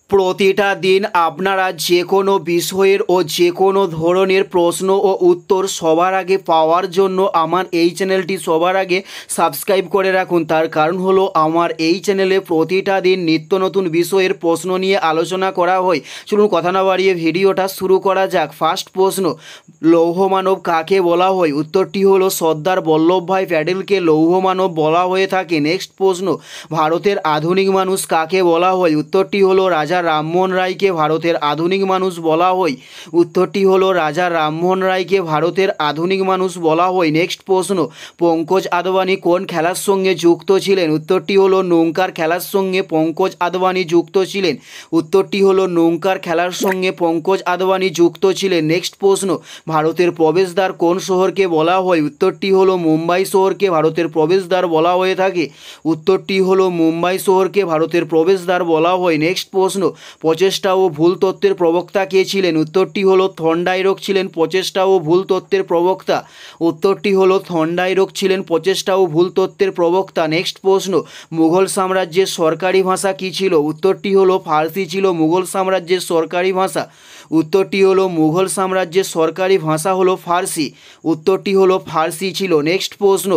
প্রতিটা দিন আপনারা যে কোনো বিষয়ের ও যে কোনো ধরনের প্রশ্ন ও উত্তর সবার আগে পাওয়ার জন্য আমার এই চ্যানেলটি সবার আগে সাবস্ক্রাইব করে রাখুন। তার কারণ হলো আমার এই চ্যানেলে প্রতিটা দিন নিত্য নতুন বিষয়ের প্রশ্ন নিয়ে আলোচনা করা হয়। চলুন কথা না বাড়িয়ে ভিডিওটা শুরু করা যাক। ফার্স্ট প্রশ্ন, লৌহ মানব কাকে বলা হয়? উত্তরটি হলো সর্দার বল্লভভাই প্যাটেলকে লৌহ মানব বলা হয়ে থাকে। নেক্সট প্রশ্ন, ভারতের আধুনিক মানুষ কাকে বলা হয়? উত্তরটি হলো রাজা রামমোহন রায়কে ভারতের আধুনিক মানুষ বলা হয়। উত্তরটি হলো রাজা রামমোহন রায়কে ভারতের আধুনিক মানুষ বলা হয়। নেক্সট প্রশ্ন, পঙ্কজ আদবানি কোন খেলার সঙ্গে যুক্ত ছিলেন? উত্তরটি হলো নৌকার খেলার সঙ্গে পঙ্কজ আদবানি যুক্ত ছিলেন। উত্তরটি হলো নৌকার খেলার সঙ্গে পঙ্কজ আদবানি যুক্ত ছিলেন। নেক্সট প্রশ্ন, ভারতের প্রবেশদ্বার কোন শহরকে বলা হয়? উত্তরটি হলো মুম্বাই শহরকে ভারতের প্রবেশদ্বার বলা হয়ে থাকে। উত্তরটি হলো মুম্বাই শহরকে ভারতের প্রবেশদ্বার বলা হয়। নেক্সট প্রশ্ন, প্রচেষ্টা ও ভুল তত্ত্বের প্রবক্তা কে ছিলেন? উত্তরটি হলো থর্নডাইক ছিলেন প্রচেষ্টা ও ভুল তত্ত্বের প্রবক্তা। উত্তরটি হলো থর্নডাইক ছিলেন প্রচেষ্টা ও ভুল তত্ত্বের প্রবক্তা। নেক্সট প্রশ্ন, মুঘল সাম্রাজ্যের সরকারি ভাষা কী ছিল? উত্তরটি হলো ফার্সি ছিল মুঘল সাম্রাজ্যের সরকারি ভাষা। উত্তরটি হলো মুঘল সাম্রাজ্যের সরকারি ভাষা হলো ফার্সি। উত্তরটি হলো ফার্সি ছিল। নেক্সট প্রশ্ন,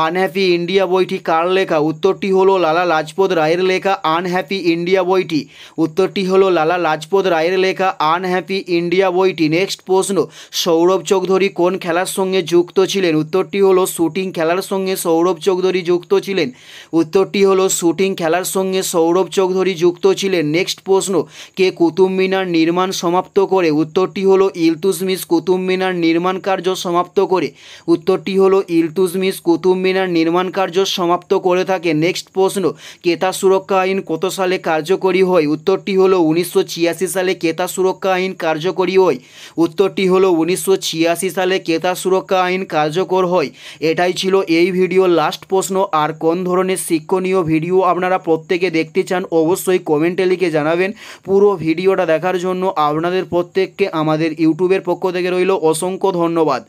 আনহ্যাপি ইন্ডিয়া বইটি কার লেখা? উত্তরটি হলো লালা লাজপত রায়ের লেখা আনহ্যাপি ইন্ডিয়া বইটি। উত্তরটি হলো লালা লাজপত রায়ের লেখা আনহ্যাপি ইন্ডিয়া বইটি। নেক্সট প্রশ্ন, সৌরভ চৌধুরী কোন খেলার সঙ্গে যুক্ত ছিলেন? উত্তরটি হলো শুটিং খেলার সঙ্গে সৌরভ চৌধুরী যুক্ত ছিলেন। উত্তরটি হলো শুটিং খেলার সঙ্গে সৌরভ চৌধুরী যুক্ত ছিলেন। নেক্সট প্রশ্ন, কে কুতুব মিনার নির্মাণ সমাপ্ত করে? উত্তরটি হলো ইলতুৎমিশ কুতুব মিনার নির্মাণ কার্য সমাপ্ত করে। উত্তরটি হলো ইলতুৎমিশ কুতুব মিনার নির্মাণ কার্য সমাপ্ত করে থাকে। নেক্সট প্রশ্ন, ক্রেতা সুরক্ষা আইন কত সালে কার্যকরী হয়? উত্তরটি হলো 1986 সালে ক্রেতা সুরক্ষা আইন কার্যকরী হয়। উত্তরটি হলো 1986 সালে ক্রেতা সুরক্ষা আইন কার্যকর হয়। এটাই ছিল এই ভিডিওর লাস্ট প্রশ্ন। আর কোন ধরনের শিক্ষণীয় ভিডিও আপনারা প্রত্যেকে দেখতে চান অবশ্যই কমেন্টে লিখে জানাবেন। পুরো ভিডিওটা দেখার জন্য আপনাদের প্রত্যেককে আমাদের ইউটিউবের পক্ষ থেকে রইল অসংখ্য ধন্যবাদ।